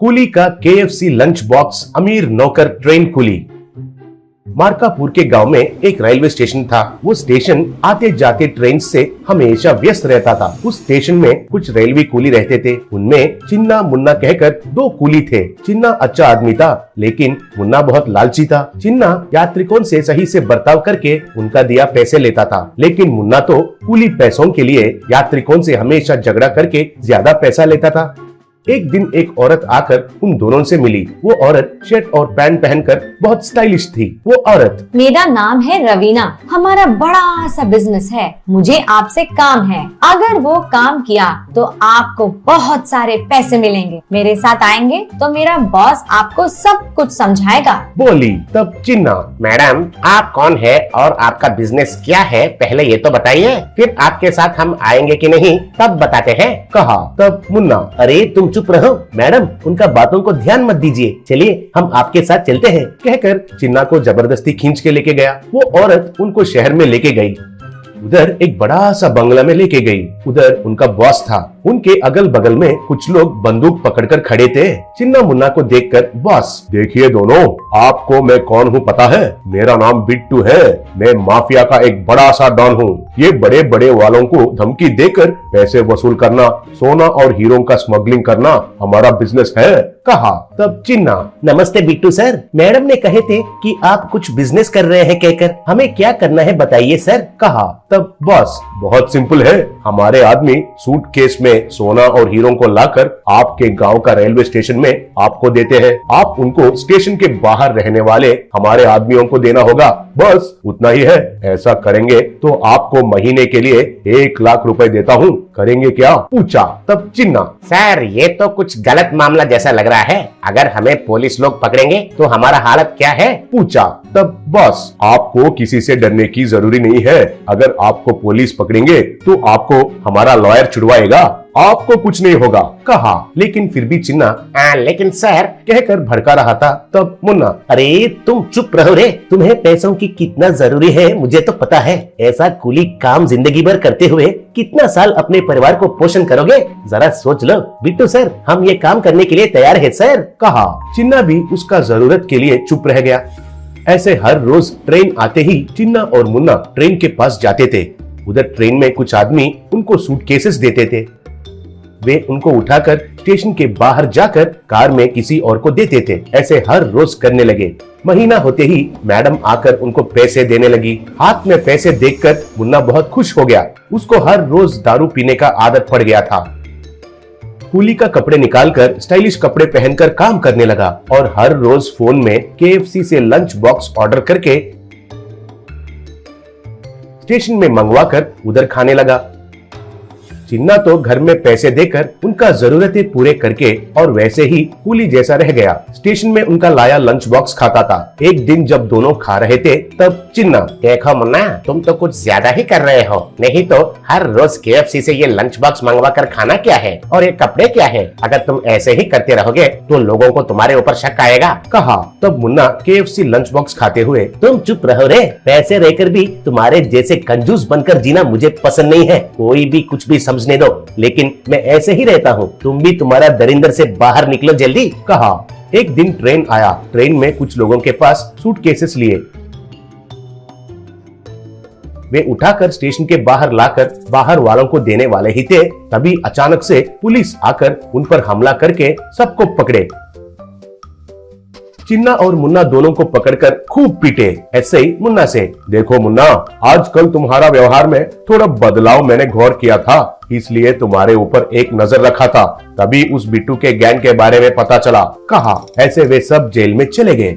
कुली का KFC lunch box अमीर नौकर ट्रेन कुली। मार्कापुर के गांव में एक रेलवे स्टेशन था। वो स्टेशन आते जाते ट्रेन से हमेशा व्यस्त रहता था। उस स्टेशन में कुछ रेलवे कुली रहते थे। उनमें चिन्ना मुन्ना कहकर दो कुली थे। चिन्ना अच्छा आदमी था, लेकिन मुन्ना बहुत लालची था। चिन्ना यात्रिकों से सही से बर्ताव करके उनका दिया पैसे लेता था, लेकिन मुन्ना तो कुली पैसों के लिए यात्रिकों से हमेशा झगड़ा करके ज्यादा पैसा लेता था। एक दिन एक औरत आकर उन दोनों से मिली। वो औरत शर्ट और पैंट पहनकर बहुत स्टाइलिश थी। वो औरत, मेरा नाम है रवीना, हमारा बड़ा सा बिजनेस है, मुझे आपसे काम है। अगर वो काम किया तो आपको बहुत सारे पैसे मिलेंगे। मेरे साथ आएंगे तो मेरा बॉस आपको सब कुछ समझाएगा, बोली। तब चिन्ना, मैडम आप कौन है और आपका बिजनेस क्या है, पहले ये तो बताइए, फिर आपके साथ हम आएंगे कि नहीं तब बताते हैं, कहा। तब मुन्ना, अरे तुम चुप रहो मैडम, उनका बातों को ध्यान मत दीजिए, चलिए हम आपके साथ चलते हैं, कहकर चिन्ना को जबरदस्ती खींच के लेके गया। वो औरत उनको शहर में लेके गई। उधर एक बड़ा सा बंगला में लेके गई। उधर उनका बॉस था। उनके अगल बगल में कुछ लोग बंदूक पकड़कर खड़े थे। चिन्ना मुन्ना को देखकर बॉस, देखिए दोनों, आपको मैं कौन हूँ पता है? मेरा नाम बिट्टू है। मैं माफिया का एक बड़ा सा डॉन हूँ। ये बड़े बड़े वालों को धमकी देकर पैसे वसूल करना, सोना और हीरो का स्मगलिंग करना हमारा बिजनेस है, कहा। तब चिन्ना, नमस्ते बिट्टू सर, मैडम ने कहे थे कि आप कुछ बिजनेस कर रहे हैं कहकर, हमें क्या करना है बताइए सर, कहा। तब बॉस, बहुत सिंपल है, हमारे आदमी सूटकेस में सोना और हीरो को लाकर आपके गांव का रेलवे स्टेशन में आपको देते हैं। आप उनको स्टेशन के बाहर रहने वाले हमारे आदमियों को देना होगा, बस उतना ही है। ऐसा करेंगे तो आपको महीने के लिए 1 लाख रुपए देता हूँ, करेंगे क्या, पूछा। तब चिन्ना, सर ये तो कुछ गलत मामला जैसा लग रहा है, अगर हमें पुलिस लोग पकड़ेंगे तो हमारा हालत क्या है, पूछा। तब बॉस, आपको किसी से डरने की जरूरी नहीं है। अगर आपको पुलिस पकड़ेंगे तो आपको हमारा लॉयर छुड़वाएगा, आपको कुछ नहीं होगा, कहा। लेकिन फिर भी चिन्ना, लेकिन सर, कहकर भड़का रहा था। तब मुन्ना, अरे तुम चुप रहो रे, तुम्हें पैसों की कितना जरूरी है मुझे तो पता है। ऐसा कुली काम जिंदगी भर करते हुए कितना साल अपने परिवार को पोषण करोगे, जरा सोच लो। बिट्टू सर, हम ये काम करने के लिए तैयार है सर, कहा। चिन्ना भी उसका जरूरत के लिए चुप रह गया। ऐसे हर रोज ट्रेन आते ही चिन्ना और मुन्ना ट्रेन के पास जाते थे। उधर ट्रेन में कुछ आदमी उनको सूटकेसेस देते थे। वे उनको उठाकर स्टेशन के बाहर जाकर कार में किसी और को देते थे। ऐसे हर रोज करने लगे। महीना होते ही मैडम आकर उनको पैसे देने लगी। हाथ में पैसे देखकर मुन्ना बहुत खुश हो गया। उसको हर रोज दारू पीने का आदत पड़ गया था। कुली का कपड़े निकालकर स्टाइलिश कपड़े पहनकर काम करने लगा और हर रोज फोन में केएफसी से लंच बॉक्स ऑर्डर करके स्टेशन में मंगवाकर उधर खाने लगा। चिन्ना तो घर में पैसे देकर उनका जरूरतें पूरे करके और वैसे ही कुली जैसा रह गया। स्टेशन में उनका लाया लंच बॉक्स खाता था। एक दिन जब दोनों खा रहे थे तब चिन्ना, देखो मुन्ना, तुम तो कुछ ज्यादा ही कर रहे हो, नहीं तो हर रोज केएफसी से ये लंच बॉक्स मंगवा कर खाना क्या है और ये कपड़े क्या है। अगर तुम ऐसे ही करते रहोगे तो लोगों को तुम्हारे ऊपर शक आएगा, कहा। तब मुन्ना केएफसी लंच बॉक्स खाते हुए, तुम चुप रहो रे, पैसे रहकर भी तुम्हारे जैसे कंजूस बनकर जीना मुझे पसंद नहीं है। कोई भी कुछ भी समझने दो, लेकिन मैं ऐसे ही रहता हूँ। तुम भी तुम्हारा दरिंदर से बाहर निकलो जल्दी, कहा। एक दिन ट्रेन आया। ट्रेन में कुछ लोगों के पास सूटकेसेस लिए। वे उठाकर स्टेशन के बाहर लाकर बाहर वालों को देने वाले ही थे, तभी अचानक से पुलिस आकर उन पर हमला करके सबको पकड़े। चिन्ना और मुन्ना दोनों को पकड़कर खूब पीटे। ऐसे ही मुन्ना से, देखो मुन्ना, आजकल तुम्हारा व्यवहार में थोड़ा बदलाव मैंने गौर किया था, इसलिए तुम्हारे ऊपर एक नजर रखा था, तभी उस बिट्टू के गैंग के बारे में पता चला, कहा। ऐसे वे सब जेल में चले गए।